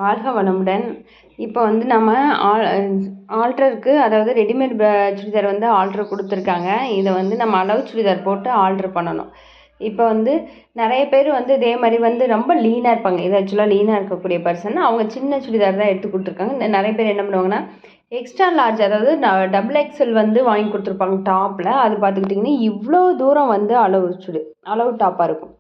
வாழ்க வளமுடன். இப்போ வந்து நம்ம ஆல்ட்ருக்கு அதாவது ரெடிமேட் சுடிதார் வந்து ஆல்ட்ரு கொடுத்துருக்காங்க. இதை வந்து நம்ம அளவு சுடிதார் போட்டு ஆல்ட்ரு பண்ணணும். இப்போ வந்து நிறைய பேர் வந்து இதே மாதிரி வந்து ரொம்ப லீனாக இருப்பாங்க. இது ஆக்சுவலாக லீனாக இருக்கக்கூடிய பர்சன். அவங்க சின்ன சுடிதார் தான் எடுத்து கொடுத்துருக்காங்க. நிறைய பேர் என்ன பண்ணுவாங்கன்னா எக்ஸ்ட்ரா லார்ஜ் அதாவது டபுள் எக்ஸல் வந்து வாங்கி கொடுத்துருப்பாங்க டாப்பில். அது பார்த்துக்கிட்டிங்கன்னா இவ்வளோ தூரம் வந்து அளவு டாப்பாக இருக்கும்.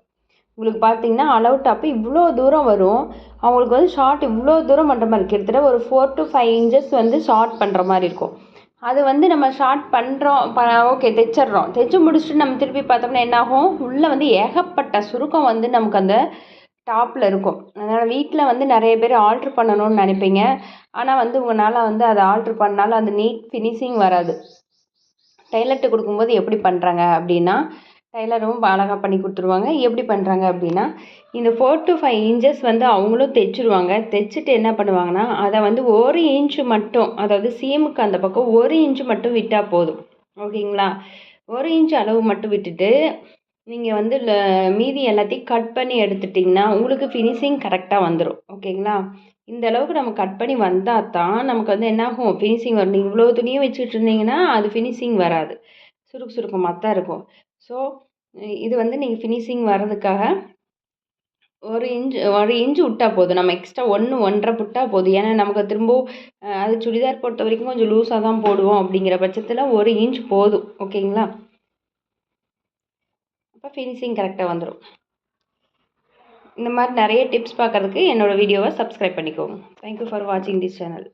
உங்களுக்கு பார்த்தீங்கன்னா அளவு டாப்பு இவ்வளோ தூரம் வரும். அவங்களுக்கு வந்து ஷார்ட் இவ்வளோ தூரம் பண்ணுற மாதிரி கிட்டத்தட்ட ஒரு 4 to 5 inches வந்து ஷார்ட் பண்ணுற மாதிரி இருக்கும். அது வந்து நம்ம ஷார்ட் பண்ணுறோம் ஓகே தைச்சிட்றோம். தைச்சி முடிச்சுட்டு நம்ம திருப்பி பார்த்தோம்னா என்னாகும், உள்ளே வந்து ஏகப்பட்ட சுருக்கம் வந்து நமக்கு அந்த டாப்பில் இருக்கும். அதனால் வீட்டில் வந்து நிறைய பேர் ஆல்ட்ரு பண்ணணும்னு நினைப்பீங்க. ஆனால் வந்து உங்களால் வந்து அதை ஆல்ட்ரு பண்ணாலும் அந்த நீட் ஃபினிஷிங் வராது. டைலர்கிட்ட கொடுக்கும்போது எப்படி பண்ணுறாங்க அப்படின்னா, டைலரும் அழகாக பண்ணி கொடுத்துருவாங்க. எப்படி பண்ணுறாங்க அப்படின்னா, இந்த 4 to 5 inches வந்து அவங்களும் தைச்சிருவாங்க. தைச்சிட்டு என்ன பண்ணுவாங்கன்னா, அதை வந்து 1 inch மட்டும், அதாவது சீமுக்கு அந்த பக்கம் 1 inch மட்டும் விட்டால் போதும். ஓகேங்களா? 1 inch அளவு மட்டும் விட்டுட்டு நீங்கள் வந்து மீதி எல்லாத்தையும் கட் பண்ணி எடுத்துட்டிங்கன்னா உங்களுக்கு ஃபினிஷிங் கரெக்டாக வந்துடும். ஓகேங்களா? இந்த அளவுக்கு நம்ம கட் பண்ணி வந்தால் தான் நமக்கு வந்து என்னாகும், ஃபினிஷிங் வரும். நீங்கள் இவ்வளோ துணியும் வச்சுட்டு இருந்தீங்கன்னா அது ஃபினிஷிங் வராது, சுருக்கமாக தான் இருக்கும். ஸோ இது வந்து நீங்கள் ஃபினிஷிங் வர்றதுக்காக 1 inch விட்டால் போதும். நம்ம எக்ஸ்ட்ரா 1 1.5 விட்டால் போதும். ஏன்னா நமக்கு திரும்பவும் அது சுடிதார் பொறுத்த வரைக்கும் கொஞ்சம் லூஸாக தான் போடுவோம். அப்படிங்கிற பட்சத்தில் 1 inch போதும். ஓகேங்களா? அப்போ ஃபினிஷிங் கரெக்டாக வந்துடும். இந்த மாதிரி நிறைய டிப்ஸ் பார்க்குறதுக்கு என்னோடய வீடியோவை சப்ஸ்கிரைப் பண்ணிக்கோங்க. தேங்க்யூ ஃபார் வாட்சிங் திஸ் சேனல்.